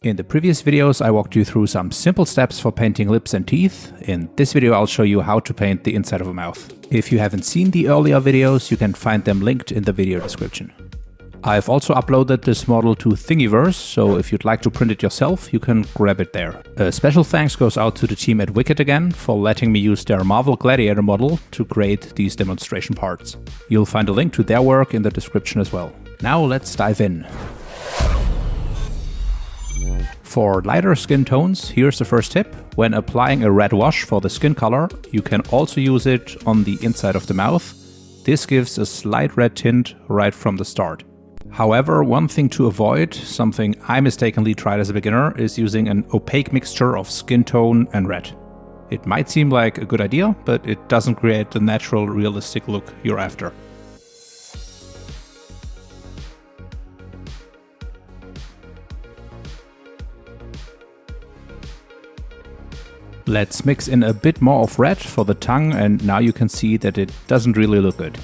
In the previous videos I walked you through some simple steps for painting lips and teeth. In this video I'll show you how to paint the inside of a mouth. If you haven't seen the earlier videos, you can find them linked in the video description. I've also uploaded this model to Thingiverse, so if you'd like to print it yourself, you can grab it there. A special thanks goes out to the team at Wicked again for letting me use their Marvel Gladiator model to create these demonstration parts. You'll find a link to their work in the description as well. Now let's dive in. For lighter skin tones, here's the first tip. When applying a red wash for the skin color, you can also use it on the inside of the mouth. This gives a slight red tint right from the start. However, one thing to avoid, something I mistakenly tried as a beginner, is using an opaque mixture of skin tone and red. It might seem like a good idea, but it doesn't create the natural, realistic look you're after. Let's mix in a bit more of red for the tongue, and now you can see that it doesn't really look good.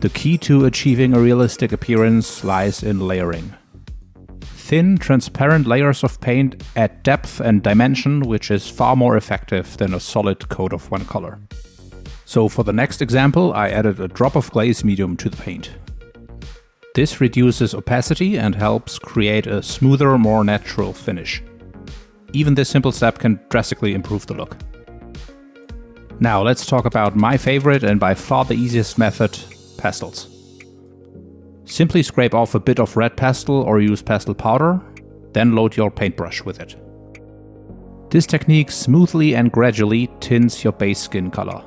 The key to achieving a realistic appearance lies in layering. Thin, transparent layers of paint add depth and dimension, which is far more effective than a solid coat of one color. So for the next example, I added a drop of glaze medium to the paint. This reduces opacity and helps create a smoother, more natural finish. Even this simple step can drastically improve the look. Now let's talk about my favorite and by far the easiest method, pastels. Simply scrape off a bit of red pastel or use pastel powder, then load your paintbrush with it. This technique smoothly and gradually tints your base skin color.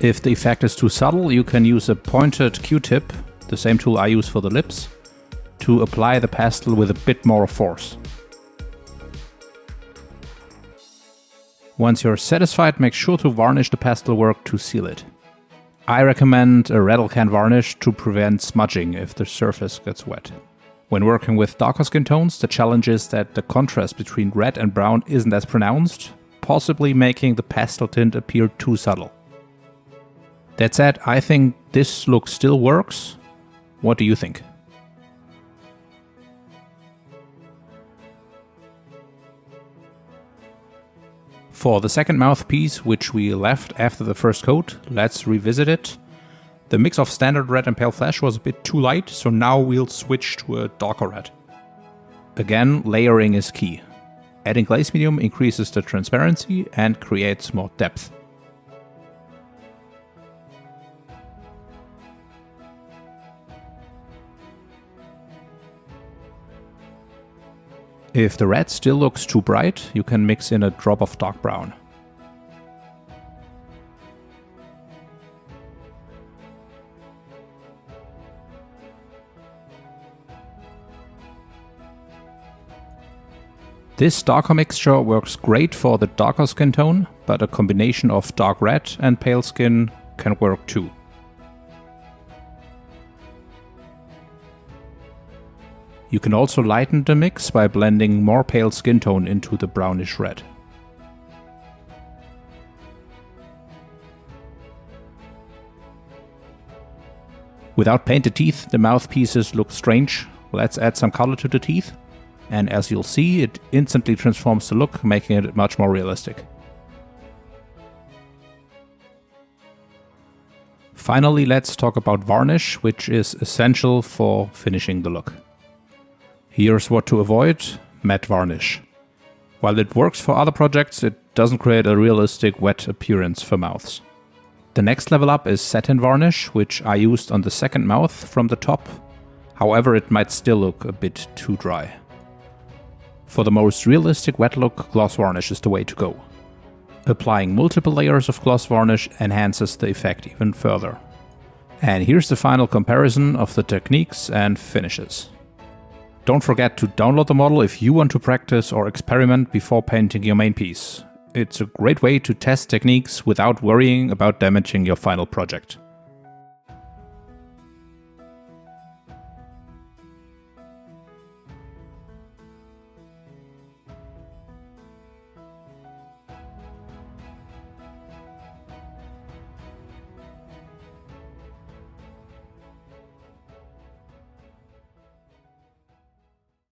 If the effect is too subtle, you can use a pointed Q-tip, the same tool I use for the lips, to apply the pastel with a bit more force. Once you're satisfied, make sure to varnish the pastel work to seal it. I recommend a rattle can varnish to prevent smudging if the surface gets wet. When working with darker skin tones, the challenge is that the contrast between red and brown isn't as pronounced, possibly making the pastel tint appear too subtle. That said, I think this look still works. What do you think? For the second mouthpiece, which we left after the first coat, let's revisit it. The mix of standard red and pale flesh was a bit too light, so now we'll switch to a darker red. Again, layering is key. Adding glaze medium increases the transparency and creates more depth. If the red still looks too bright, you can mix in a drop of dark brown. This darker mixture works great for the darker skin tone, but a combination of dark red and pale skin can work too. You can also lighten the mix by blending more pale skin tone into the brownish red. Without painted teeth, the mouthpieces look strange. Let's add some color to the teeth, and as you'll see, it instantly transforms the look, making it much more realistic. Finally, let's talk about varnish, which is essential for finishing the look. Here's what to avoid: matte varnish. While it works for other projects, it doesn't create a realistic wet appearance for mouths. The next level up is satin varnish, which I used on the second mouth from the top. However, it might still look a bit too dry. For the most realistic wet look, gloss varnish is the way to go. Applying multiple layers of gloss varnish enhances the effect even further. And here's the final comparison of the techniques and finishes. Don't forget to download the model if you want to practice or experiment before painting your main piece. It's a great way to test techniques without worrying about damaging your final project.